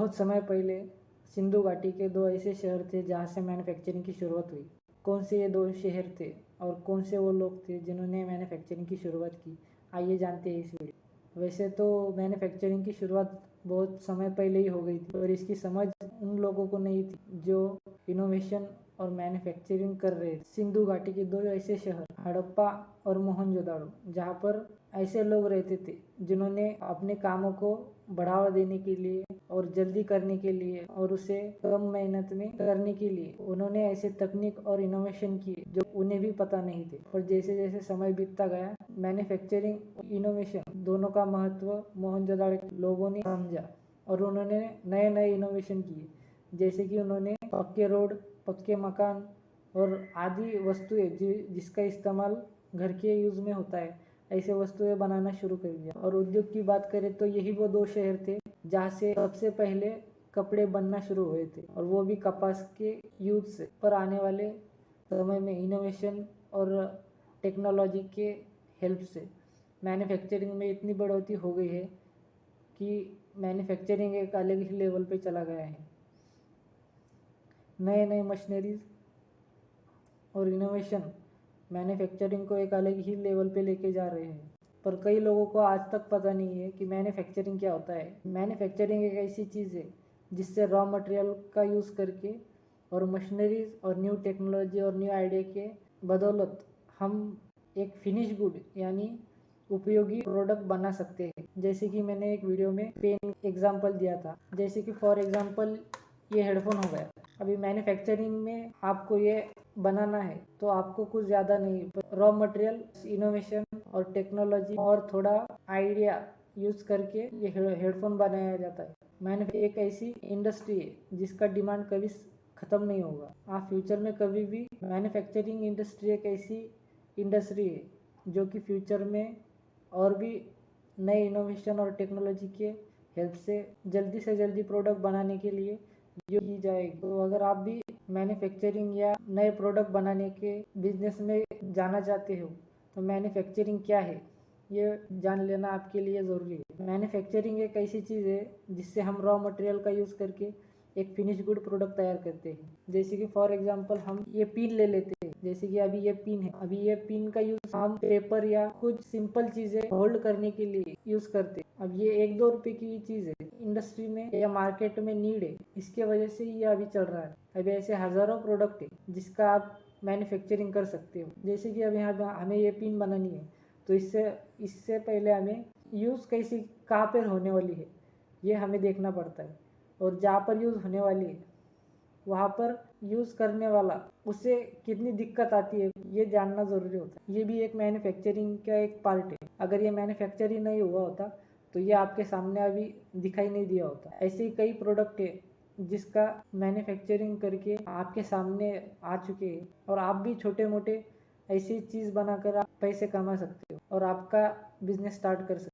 बहुत समय पहले सिंधु घाटी के दो ऐसे शहर थे जहाँ से मैन्युफैक्चरिंग की शुरुआत हुई। कौन से ये दो शहर थे और कौन से वो लोग थे जिन्होंने मैन्युफैक्चरिंग की शुरुआत की, आइए जानते हैं इस वीडियो। वैसे तो मैन्युफैक्चरिंग की शुरुआत बहुत समय पहले ही हो गई थी, और इसकी समझ उन लोगों को नहीं थी जो इनोवेशन और मैन्युफैक्चरिंग कर रहे थे। सिंधु घाटी के दो ऐसे शहर हड़प्पा और मोहनजोदाड़ो, जहाँ पर ऐसे लोग रहते थे जिन्होंने अपने कामों को बढ़ावा देने के लिए और जल्दी करने के लिए और उसे कम मेहनत में करने के लिए उन्होंने ऐसे तकनीक और इनोवेशन किए जो उन्हें भी पता नहीं थे। और जैसे जैसे समय बीतता गया, मैन्युफैक्चरिंग और इनोवेशन दोनों का महत्व मोहनजोदाड़ो के लोगों ने समझा और उन्होंने नए नए इनोवेशन किए, जैसे कि उन्होंने पक्के रोड, पक्के मकान और आदि वस्तुएं जिसका इस्तेमाल घर के यूज़ में होता है, ऐसे वस्तुएं बनाना शुरू कर दिया। और उद्योग की बात करें तो यही वो दो शहर थे जहाँ से सबसे पहले कपड़े बनना शुरू हुए थे, और वो भी कपास के यूज से। पर आने वाले समय में इनोवेशन और टेक्नोलॉजी के हेल्प से मैन्युफैक्चरिंग में इतनी बढ़ोतरी हो गई है कि मैन्युफैक्चरिंग एक अलग ही लेवल पे चला गया है। नए नए मशीनरीज और इनोवेशन मैन्युफैक्चरिंग को एक अलग ही लेवल पे लेके जा रहे हैं, पर कई लोगों को आज तक पता नहीं है कि मैन्युफैक्चरिंग क्या होता है। मैन्युफैक्चरिंग एक ऐसी चीज़ है जिससे रॉ मटेरियल का यूज़ करके और मशीनरीज और न्यू टेक्नोलॉजी और न्यू आइडिया के बदौलत हम एक फिनिश गुड यानी उपयोगी प्रोडक्ट बना सकते हैं। जैसे कि मैंने एक वीडियो में पेन एग्जांपल दिया था, जैसे कि फॉर एग्जांपल ये हेडफोन हो गया। अभी मैन्युफैक्चरिंग में आपको ये बनाना है तो आपको कुछ ज़्यादा नहीं, रॉ मटेरियल, इनोवेशन और टेक्नोलॉजी और थोड़ा आइडिया यूज़ करके ये हेडफोन बनाया जाता है। मैन्युफैक्चरिंग एक ऐसी इंडस्ट्री है जिसका डिमांड कभी ख़त्म नहीं होगा। आप फ्यूचर में कभी भी मैन्युफैक्चरिंग इंडस्ट्री एक ऐसी इंडस्ट्री है जो कि फ्यूचर में और भी नए इनोवेशन और टेक्नोलॉजी के हेल्प से जल्दी प्रोडक्ट बनाने के लिए यूज की जाएगी। तो अगर आप भी मैन्युफैक्चरिंग या नए प्रोडक्ट बनाने के बिजनेस में जाना चाहते हो तो मैन्युफैक्चरिंग क्या है ये जान लेना आपके लिए ज़रूरी है। मैन्युफैक्चरिंग एक ऐसी चीज़ है जिससे हम रॉ मटेरियल का यूज़ करके एक फिनिश गुड प्रोडक्ट तैयार करते हैं। जैसे कि फॉर एग्जांपल हम ये पिन ले लेते हैं, जैसे कि अभी ये पिन है, अभी ये पिन का यूज़ हम पेपर या कुछ सिंपल चीज़ें होल्ड करने के लिए यूज़ करते हैं। अब ये 1-2 रुपए की चीज़ है, इंडस्ट्री में या मार्केट में नीड है, इसके वजह से ये अभी चल रहा है। अभी ऐसे हज़ारों प्रोडक्ट है जिसका आप मैन्युफैक्चरिंग कर सकते हो। जैसे कि अब यहाँ हमें ये पिन बनानी है तो इससे पहले हमें यूज़ कैसी कहाँ पर होने वाली है ये हमें देखना पड़ता है, और जहाँ पर यूज़ होने वाली है वहाँ पर यूज़ करने वाला उससे कितनी दिक्कत आती है ये जानना ज़रूरी होता है। ये भी एक मैन्युफैक्चरिंग का एक पार्ट है। अगर ये मैन्युफैक्चरिंग नहीं हुआ होता तो ये आपके सामने अभी दिखाई नहीं दिया होता। ऐसे ही कई प्रोडक्ट है जिसका मैन्युफैक्चरिंग करके आपके सामने आ चुके हैं, और आप भी छोटे मोटे ऐसी चीज़ बनाकर आप पैसे कमा सकते हो और आपका बिजनेस स्टार्ट कर सकते हो।